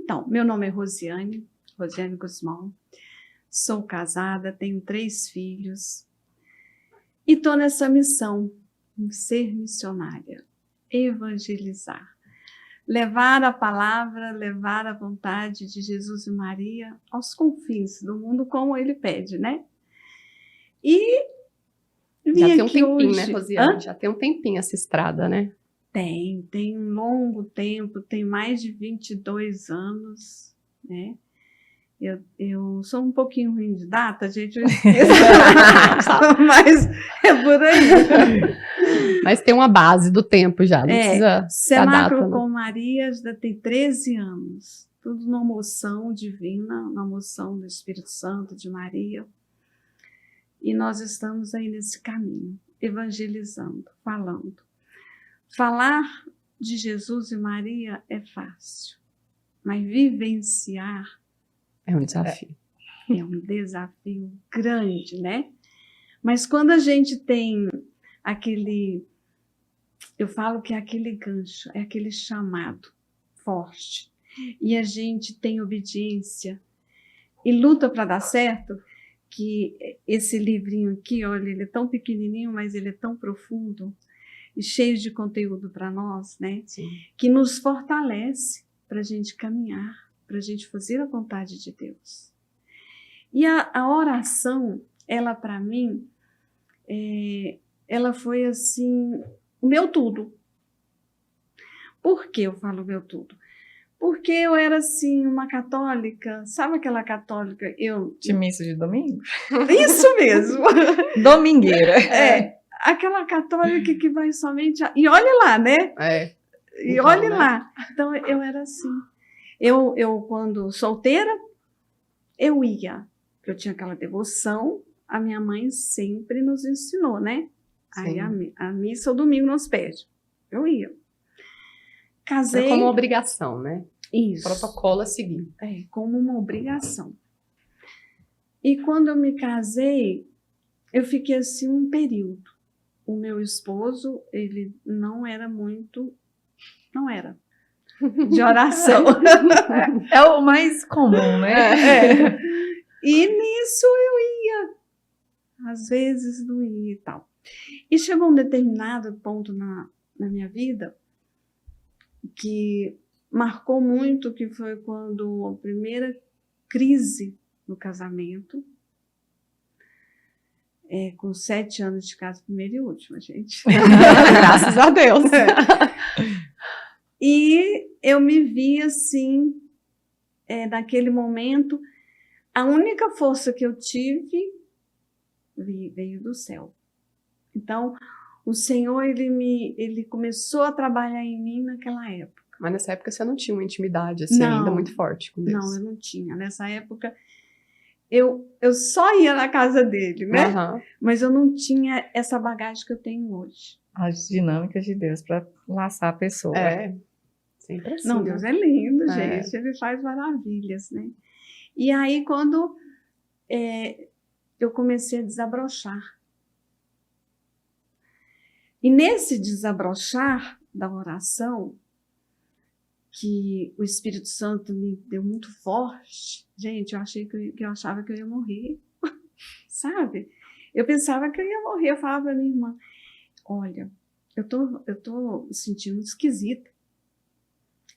Então, meu nome é Rosiane Guzmão, sou casada, tenho 3 filhos e estou nessa missão, ser missionária, evangelizar, levar a palavra, levar a vontade de Jesus e Maria aos confins do mundo, como ele pede, né? E já tem um tempinho, hoje, né, Rosiane? Já tem um tempinho essa estrada, né? Tem um longo tempo, tem mais de 22 anos, né? Eu sou um pouquinho ruim de data, gente, eu esqueço, mas é por aí. Mas tem uma base do tempo já, não precisa Cenáculo data, com Maria já tem 13 anos, tudo na moção divina, na moção do Espírito Santo, de Maria. E nós estamos aí nesse caminho, evangelizando, falando. Falar de Jesus e Maria é fácil, mas vivenciar é um desafio. É um desafio grande, né? Mas quando a gente tem eu falo que é aquele gancho, é aquele chamado forte, e a gente tem obediência e luta para dar certo, que esse livrinho aqui, olha, ele é tão pequenininho, mas ele é tão profundo e cheio de conteúdo para nós, né? Sim. Que nos fortalece para a gente caminhar, para a gente fazer a vontade de Deus. E a oração, ela para mim, ela foi assim, o meu tudo. Por que eu falo o meu tudo? Porque eu era assim, uma católica, sabe aquela católica? De missa de domingo? Isso mesmo! Domingueira. Aquela católica que vai somente... E olhe lá, né? E então, olhe né? lá. Então, eu era assim. Eu, quando solteira, eu ia. Eu tinha aquela devoção, a minha mãe sempre nos ensinou, né? Aí a missa, o domingo nos pede. Eu ia. Casei... É como uma obrigação, né? Isso. Protocolo a seguir. Como uma obrigação. E quando eu me casei, eu fiquei assim um período. O meu esposo, ele não era de oração. É o mais comum, né? E nisso eu ia. Às vezes não ia e tal. E chegou um determinado ponto na minha vida que marcou muito, que foi quando a primeira crise no casamento, com 7 anos de casa, primeira e última, gente. Graças a Deus. E eu me vi assim, naquele momento, a única força que eu tive veio do céu. Então, o Senhor, ele começou a trabalhar em mim naquela época. Mas nessa época você não tinha uma intimidade assim, ainda muito forte com Deus? Não, eu não tinha. Nessa época, eu só ia na casa dele, né? Uhum. Mas eu não tinha essa bagagem que eu tenho hoje. As dinâmicas de Deus para laçar a pessoa. Sempre assim. Não, Deus é lindo, É. gente. Ele faz maravilhas, né? E aí, quando eu comecei a desabrochar. E nesse desabrochar da oração, que o Espírito Santo me deu muito forte, gente, eu achava que eu ia morrer, sabe? Eu pensava que eu ia morrer. Eu falava para minha irmã, olha, eu tô me sentindo esquisita.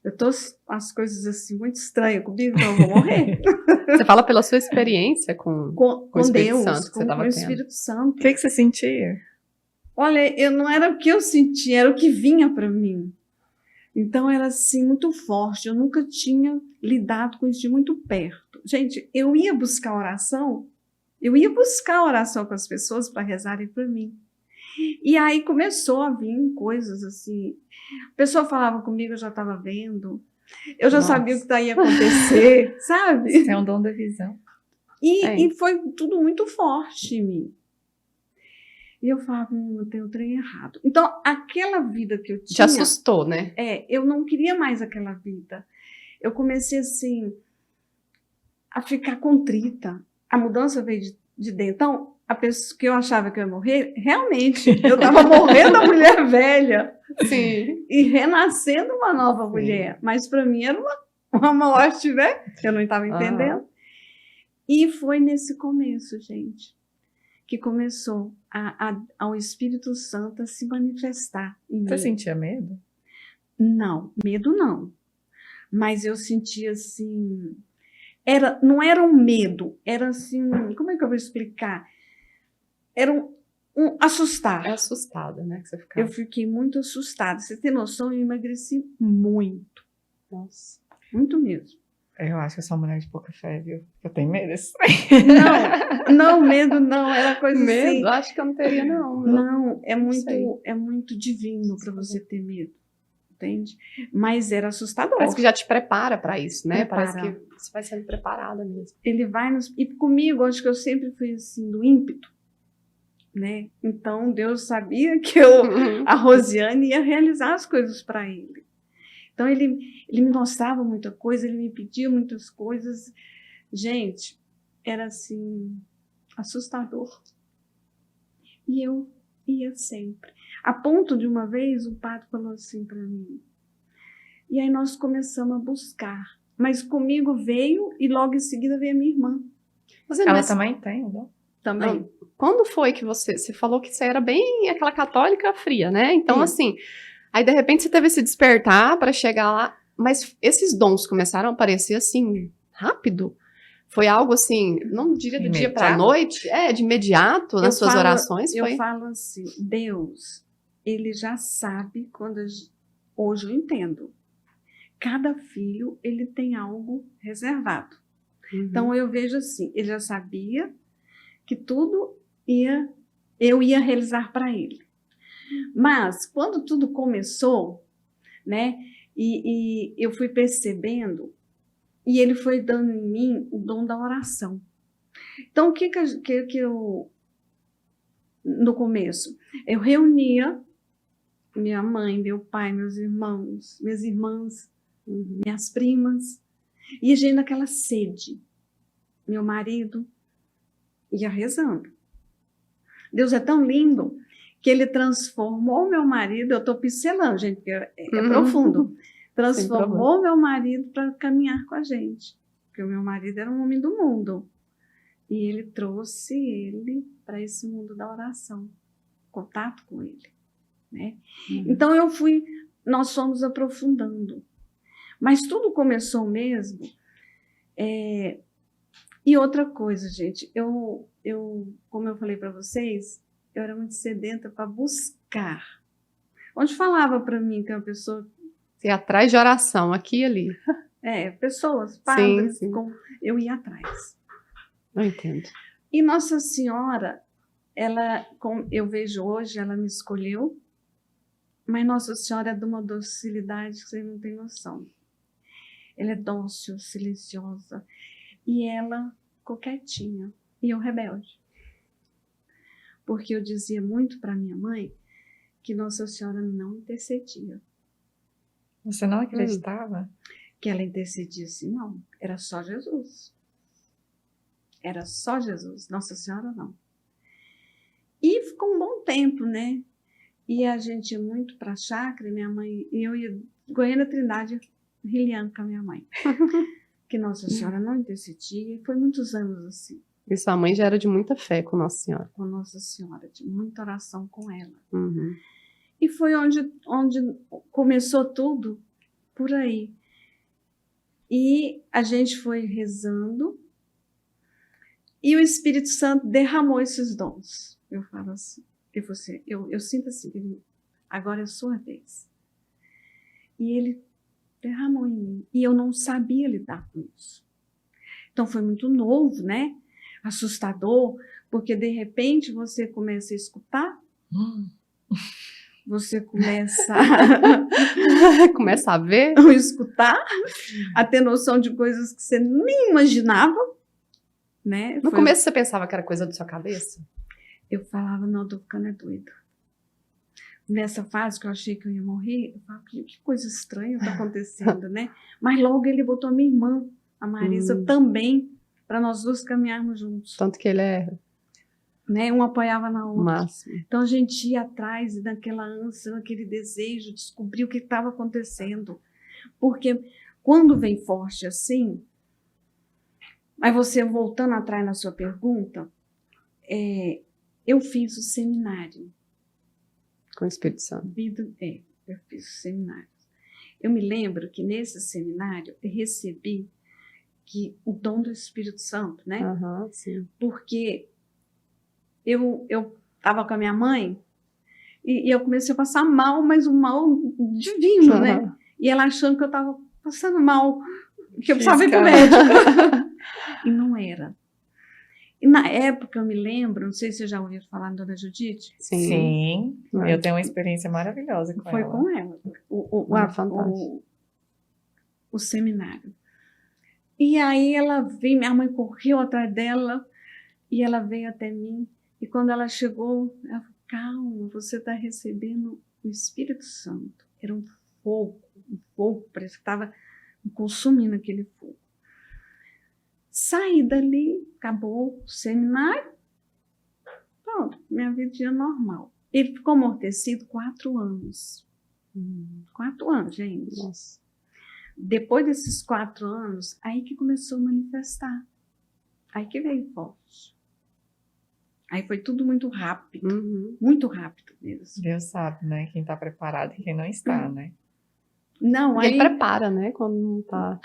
Eu tô as coisas assim muito estranhas comigo, então eu vou morrer. Você fala pela sua experiência com o Espírito Deus, Santo que você estava com o tendo. Espírito Santo. O que você sentia? Olha, não era o que eu sentia, era o que vinha para mim. Então era assim muito forte. Eu nunca tinha lidado com isso de muito perto. Gente, eu ia buscar oração com as pessoas para rezarem por mim. E aí começou a vir coisas assim. A pessoa falava comigo, eu já estava vendo. Eu já sabia o que ia acontecer, sabe? Isso é um dom da visão. E foi tudo muito forte em mim. E eu falava, eu tenho o trem errado. Então, aquela vida que eu tinha... Te assustou, né? Eu não queria mais aquela vida. Eu comecei, assim, a ficar contrita. A mudança veio de dentro. Então, a pessoa que eu achava que eu ia morrer, realmente, eu estava morrendo a mulher velha. Sim. E renascendo uma nova mulher. Mas, para mim, era uma morte, né? Eu não estava entendendo. E foi nesse começo, gente, que começou ao Espírito Santo a se manifestar em Você mim. sentia medo? Não, medo não. Mas eu sentia assim... não era um medo, era assim... Como é que eu vou explicar? Era um assustar. É assustada, né? Que você ficava. Eu fiquei muito assustada. Você tem noção? Eu emagreci muito. Nossa. Muito mesmo. Eu acho que eu sou uma mulher de pouca fé, viu? Eu tenho medo desse Não, medo não. Era coisa Medo? assim... Acho que eu não teria, não. Não, é sei. muito divino para você ter medo. Entende? Mas era assustador. Parece que já te prepara para isso, né? Prepara. Parece que você vai sendo preparada mesmo. Ele vai nos... E comigo, acho que eu sempre fui assim, do ímpeto. Né? Então, Deus sabia que a Rosiane ia realizar as coisas para ele. Então, ele me mostrava muita coisa, ele me pedia muitas coisas. Gente, era assim, assustador. E eu ia sempre. A ponto de uma vez, o padre falou assim para mim. E aí nós começamos a buscar. Mas comigo veio e logo em seguida veio a minha irmã. Ela também tem, né? Também. Não. Quando foi que você falou que você era bem aquela católica fria, né? Então, Sim. assim, aí de repente você teve esse despertar para chegar lá, mas esses dons começaram a aparecer assim, rápido? Foi algo assim, não diria do dia para a noite, de imediato, nas suas orações? Eu foi? falo assim, Deus, ele já sabe quando hoje eu entendo. Cada filho, ele tem algo reservado. Uhum. Então, eu vejo assim, ele já sabia que tudo eu ia realizar para ele. Mas, quando tudo começou, né, e eu fui percebendo, e ele foi dando em mim o dom da oração. Então, o que eu... No começo, eu reunia minha mãe, meu pai, meus irmãos, minhas irmãs, minhas primas, e a gente naquela sede. Meu marido ia rezando. Deus é tão lindo que ele transformou meu marido, eu estou pincelando, gente, porque é profundo, transformou meu marido para caminhar com a gente, porque o meu marido era um homem do mundo, e ele trouxe ele para esse mundo da oração, contato com ele, né? Então nós fomos aprofundando, mas tudo começou mesmo, e outra coisa, gente, como eu falei para vocês, eu era muito sedenta para buscar. Onde falava para mim que uma pessoa... Você ia atrás de oração, aqui e ali. Pessoas, padres, sim. Eu ia atrás. Eu entendo. E Nossa Senhora, como eu vejo hoje, ela me escolheu, mas Nossa Senhora é de uma docilidade que você não tem noção. Ela é dócil, silenciosa, e ela quietinha, e eu rebelde. Porque eu dizia muito para minha mãe que Nossa Senhora não intercedia. Você não acreditava? Que ela intercedia assim, não. Era só Jesus. Era só Jesus. Nossa Senhora, não. E ficou um bom tempo, né? E a gente ia muito para a chácara, minha mãe... E eu ia Goiânia Trindade, rilhando com a minha mãe. Que Nossa Senhora não intercedia. E foi muitos anos assim. E sua mãe já era de muita fé com Nossa Senhora. Com Nossa Senhora, de muita oração com ela. Uhum. E foi onde começou tudo, por aí. E a gente foi rezando, e o Espírito Santo derramou esses dons. Eu falo assim, eu sinto assim, agora é a sua vez. E ele derramou em mim, e eu não sabia lidar com isso. Então foi muito novo, né? Assustador, porque de repente você começa a escutar, você começa começa a ver, a escutar, a ter noção de coisas que você nem imaginava, né? No começo você pensava que era coisa da sua cabeça? Eu falava, não, eu tô ficando doida. Nessa fase que eu achei que eu ia morrer, eu falava, que coisa estranha tá acontecendo, né? Mas logo ele botou a minha irmã, a Marisa, também, para nós duas caminharmos juntos. Tanto que ele é... Né? Um apoiava na outra. Máximo. Então a gente ia atrás e naquela ânsia, naquele desejo, descobrir o que estava acontecendo. Porque quando vem forte assim, mas você voltando atrás na sua pergunta, eu fiz o seminário. Com o Espírito Santo. Eu fiz o seminário. Eu me lembro que nesse seminário eu recebi o dom do Espírito Santo, né? Sim. Porque eu estava com a minha mãe e eu comecei a passar mal, mas um mal divino, né? E ela achando que eu estava passando mal, que eu precisava ir para o médico. E não era. E na época, eu me lembro, não sei se você já ouviu falar da Dona Judite. Sim. Eu tenho uma experiência maravilhosa com ela. Foi com ela. O seminário. E aí ela veio, minha mãe correu atrás dela e ela veio até mim. E quando ela chegou, ela falou, calma, você está recebendo o Espírito Santo. Era um fogo, parece que estava consumindo aquele fogo. Saí dali, acabou o seminário, pronto, minha vida ia normal. Ele ficou amortecido 4 anos. 4 anos, gente. Nossa. Depois desses 4 anos, aí que começou a manifestar. Aí que veio forte. Aí foi tudo muito rápido. Muito rápido mesmo. Deus sabe, né? Quem está preparado e quem não está, né? Não, aí... Ele prepara, né? Quando não está...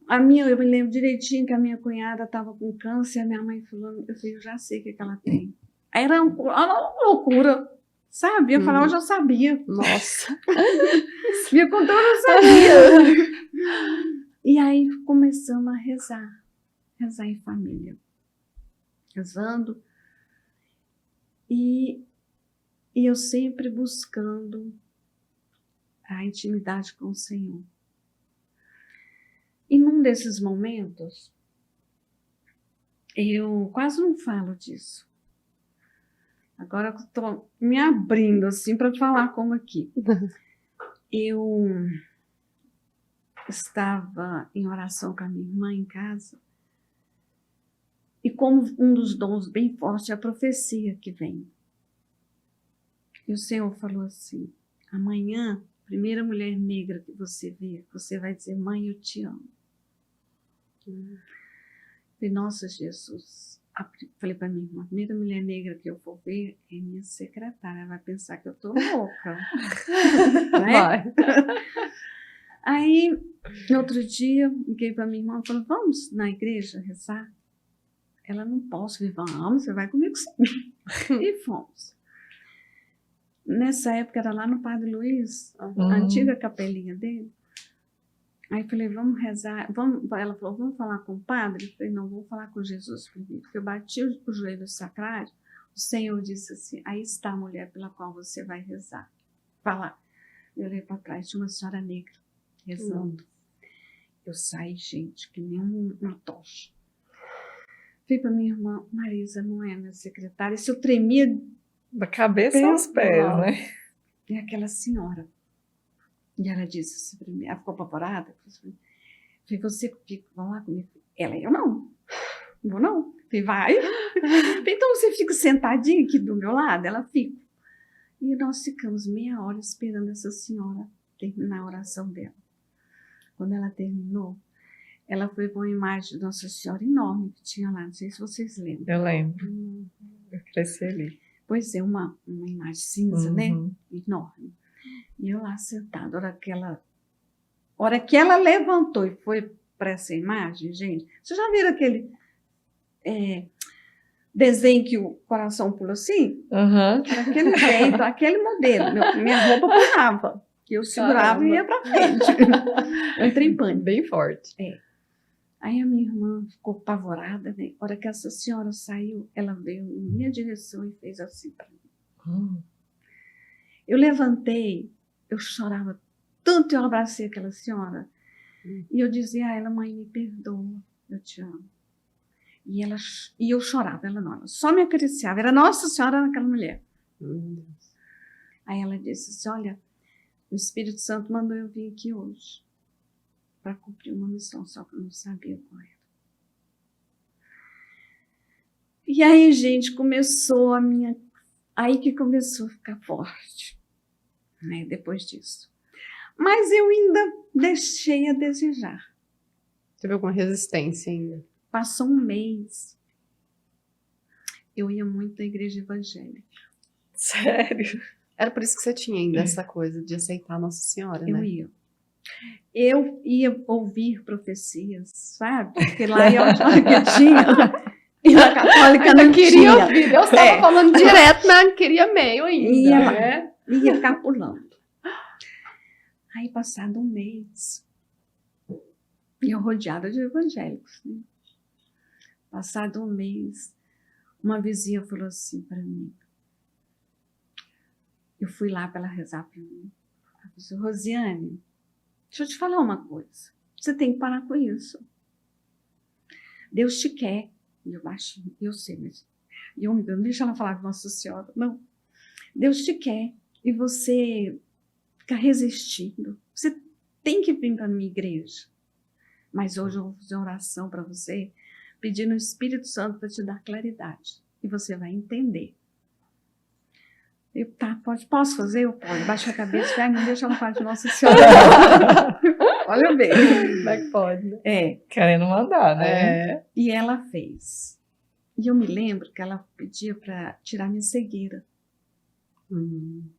Eu me lembro direitinho que a minha cunhada estava com câncer, a minha mãe falou, eu já sei o que ela tem. Aí era uma loucura, sabe? Eu falava, eu já sabia. Nossa. Me contou, eu já sabia. E aí começamos a rezar em família. Rezando. E eu sempre buscando a intimidade com o Senhor. E num desses momentos, eu quase não falo disso. Agora eu estou me abrindo assim para falar como aqui. Eu estava em oração com a minha irmã em casa, e como um dos dons bem fortes é a profecia que vem. E o Senhor falou assim, amanhã, a primeira mulher negra que você vê, você vai dizer, mãe, eu te amo. Falei, nossa, Jesus. Falei para minha irmã, a primeira mulher negra que eu for ver é minha secretária, vai pensar que eu tô louca. Vai. Aí, no outro dia, liguei para minha irmã e falei, vamos na igreja rezar? Ela, não posso. Falei, vamos, você vai comigo sim. E fomos. Nessa época, era lá no Padre Luiz, a antiga capelinha dele. Aí falei, vamos rezar. Ela falou, vamos falar com o padre? Eu falei, não, vamos falar com Jesus primeiro. Porque eu bati o joelho no sacrário, o Senhor disse assim, aí está a mulher pela qual você vai rezar. Falar. Eu olhei para trás, tinha uma senhora negra rezando. Eu saí, gente, que nem uma tocha. Falei para minha irmã, Marisa, não é minha secretária. Se eu tremia da cabeça aos pés, né? E aquela senhora. E ela disse assim para mim, ela ficou apavorada. Falei, você fica, vamos lá comigo. Ela, eu não vou não. Falei, vai. Falei, então você fica sentadinha aqui do meu lado? Ela fica. E nós ficamos meia hora esperando essa senhora terminar a oração dela. Quando ela terminou, ela foi para uma imagem de Nossa Senhora enorme que tinha lá, não sei se vocês lembram. Eu lembro. Eu cresci ali. Pois é, uma imagem cinza, né? Enorme. E eu lá sentada, hora que ela levantou e foi para essa imagem, gente, vocês já viram aquele desenho que o coração pula assim? Era aquele jeito, aquele modelo. Minha roupa pulava, que eu segurava e ia para frente. Eu entrei em pânico. Bem forte. Aí a minha irmã ficou apavorada, né? A hora que essa senhora saiu, ela veio em minha direção e fez assim para mim. Eu levantei, eu chorava tanto, eu abracei aquela senhora. E eu dizia a ela, mãe, me perdoa, eu te amo. E eu chorava, ela só me acariciava. Era Nossa Senhora naquela mulher. Aí ela disse assim, olha, o Espírito Santo mandou eu vir aqui hoje para cumprir uma missão, só que eu não sabia qual era. E aí, gente, começou aí que começou a ficar forte, né, depois disso. Mas eu ainda deixei a desejar. Teve alguma resistência ainda? Passou um mês. Eu ia muito na igreja evangélica. Sério? Era por isso que você tinha ainda essa coisa de aceitar Nossa Senhora, Eu né? ia. Eu ia ouvir profecias, sabe? Porque lá eu achava que tinha. E na católica não queria tinha. ouvir. Deus estava falando direto, mas queria meio ainda. Ia, Né? ia ficar pulando. Aí, passado um mês, eu rodeada de evangélicos, né? Passado um mês, uma vizinha falou assim para mim. Eu fui lá para ela rezar para mim. Ela disse: Rosiane, deixa eu te falar uma coisa. Você tem que parar com isso. Deus te quer. E eu baixinho, eu sei, mas eu não deixo ela falar com Nossa Senhora. Não. Deus te quer. E você fica resistindo. Você tem que vir para a minha igreja. Mas hoje eu vou fazer uma oração para você, pedindo o Espírito Santo para te dar claridade. E você vai entender. Eu, tá, posso fazer? Eu posso. Baixa a cabeça e não deixa ela falar de Nossa Senhora. Olha bem. Como é que pode, né? É. Querendo mandar, né? É. E ela fez. E eu me lembro que ela pedia para tirar minha cegueira.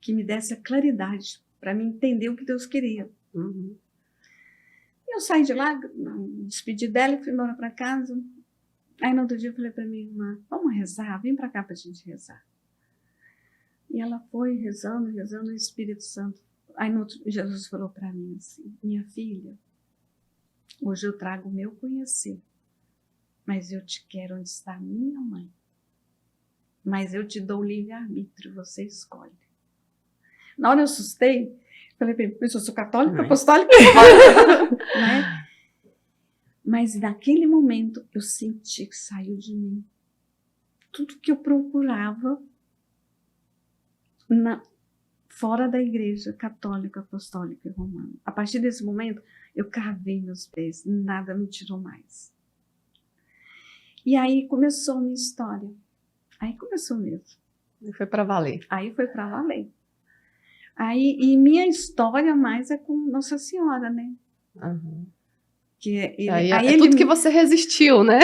Que me desse a claridade para me entender o que Deus queria. Eu saí de lá, despedi dela e fui embora para casa. Aí no outro dia eu falei para minha irmã: vamos rezar, vem para cá para a gente rezar. E ela foi rezando, o Espírito Santo. Aí Jesus falou para mim assim: minha filha, hoje eu trago o meu conhecer, mas eu te quero onde está minha mãe. Mas eu te dou o livre-arbítrio, você escolhe. Na hora eu assustei, falei para ele: eu sou católica, apostólica, né? Mas naquele momento eu senti que saiu de mim tudo que eu procurava fora da igreja católica, apostólica e romana. A partir desse momento, eu cravei meus pés, nada me tirou mais. E aí começou a minha história. Aí começou mesmo. E foi para valer. Aí foi para valer. E minha história mais é com Nossa Senhora, né? Aí tudo que você resistiu, né?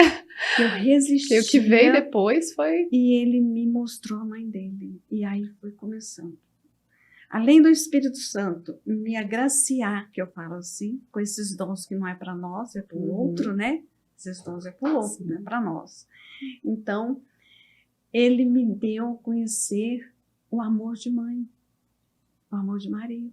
Que eu resisti. E o que veio depois foi... E ele me mostrou a mãe dele. E aí foi começando. Além do Espírito Santo me agraciar, que eu falo assim, com esses dons que não é para nós, é para o outro, né? Esses dons é para o outro, não é para nós. Então, ele me deu a conhecer o amor de mãe, o amor de Maria.